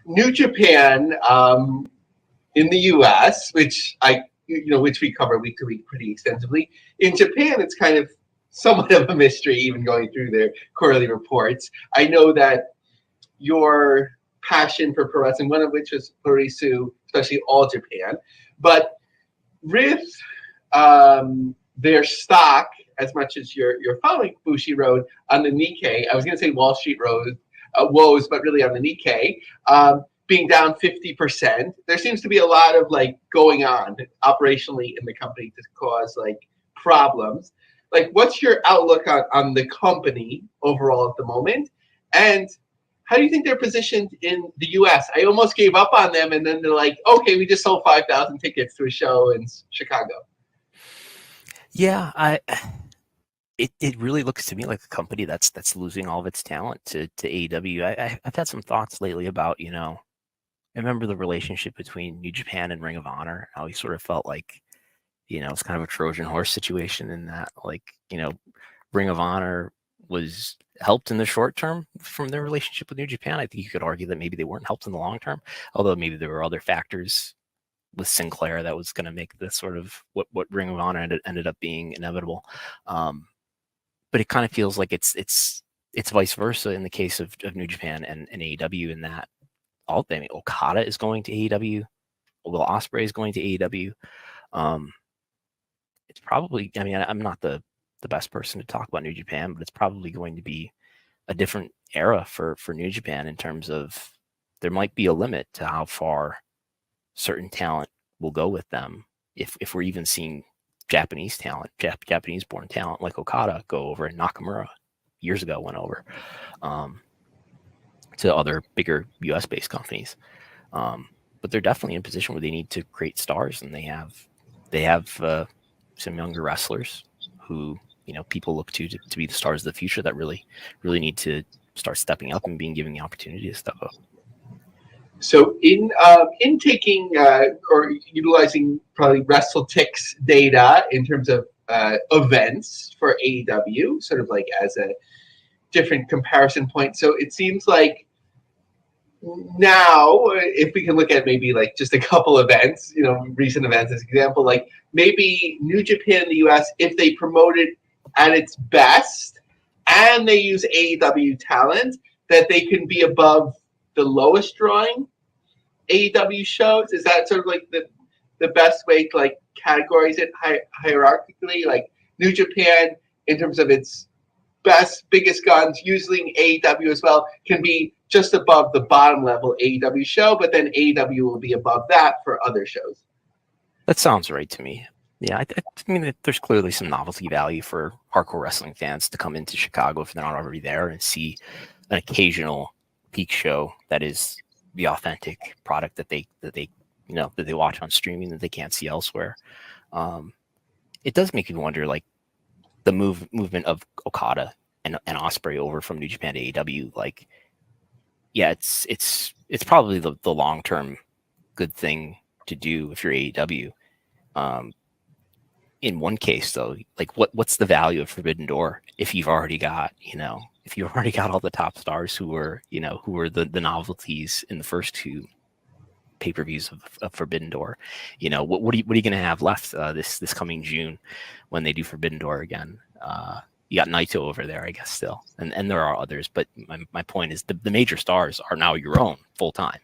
New Japan in the U.S., which which we cover week to week pretty extensively. In Japan, it's kind of somewhat of a mystery, even going through their quarterly reports. I know that your passion for pro wrestling, one of which was Purisu, especially All Japan, but with their stock, as much as you're following Bushi Road on the Nikkei, I was going to say Wall Street Road woes, but really on the Nikkei, being down 50%, there seems to be a lot of going on operationally in the company to cause problems. What's your outlook on the company overall at the moment? And how do you think they're positioned in the U.S.? I almost gave up on them, and then they're like, okay, we just sold 5,000 tickets to a show in Chicago. Yeah, it really looks to me like a company that's losing all of its talent to AEW. I've had some thoughts lately about, I remember the relationship between New Japan and Ring of Honor, how he sort of felt like, it's kind of a Trojan horse situation in that, Ring of Honor was helped in the short term from their relationship with New Japan. I think you could argue that maybe they weren't helped in the long term, although maybe there were other factors with Sinclair that was going to make this sort of what Ring of Honor ended up being inevitable. But it kind of feels like it's vice versa in the case of New Japan and AEW, in that Okada is going to AEW, Will Ospreay is going to AEW. It's probably, I'm not the best person to talk about New Japan, but it's probably going to be a different era for New Japan in terms of there might be a limit to how far certain talent will go with them. If we're even seeing Japanese talent, Japanese-born talent like Okada go over, and Nakamura years ago went over to other bigger U.S.-based companies. But they're definitely in a position where they need to create stars, and they have some younger wrestlers who people look to be the stars of the future that really need to start stepping up and being given the opportunity to step up. So in taking or utilizing probably WrestleTix data in terms of events for AEW, sort of as a different comparison point. So it seems like now, if we can look at maybe just a couple events, recent events as an example, maybe New Japan in the US, if they promote it at its best and they use AEW talent, that they can be above the lowest drawing AEW shows. Is that sort of the best way to categorize it hierarchically? New Japan, in terms of its best, biggest guns, using AEW as well, can be just above the bottom level AEW show, but then AEW will be above that for other shows. That sounds right to me. Yeah, I mean, there's clearly some novelty value for hardcore wrestling fans to come into Chicago if they're not already there and see an occasional peak show that is the authentic product that they watch on streaming that they can't see elsewhere. It does make you wonder, the movement of Okada and Ospreay over from New Japan to AEW. Yeah, it's probably the long term good thing to do if you're AEW. In one case, though, what's the value of Forbidden Door if you've already got all the top stars who were the novelties in the first two pay-per-views of Forbidden Door? What are you going to have left this coming June when they do Forbidden Door again? You got Naito over there, I guess, still, and there are others, but my point is the major stars are now your own full time.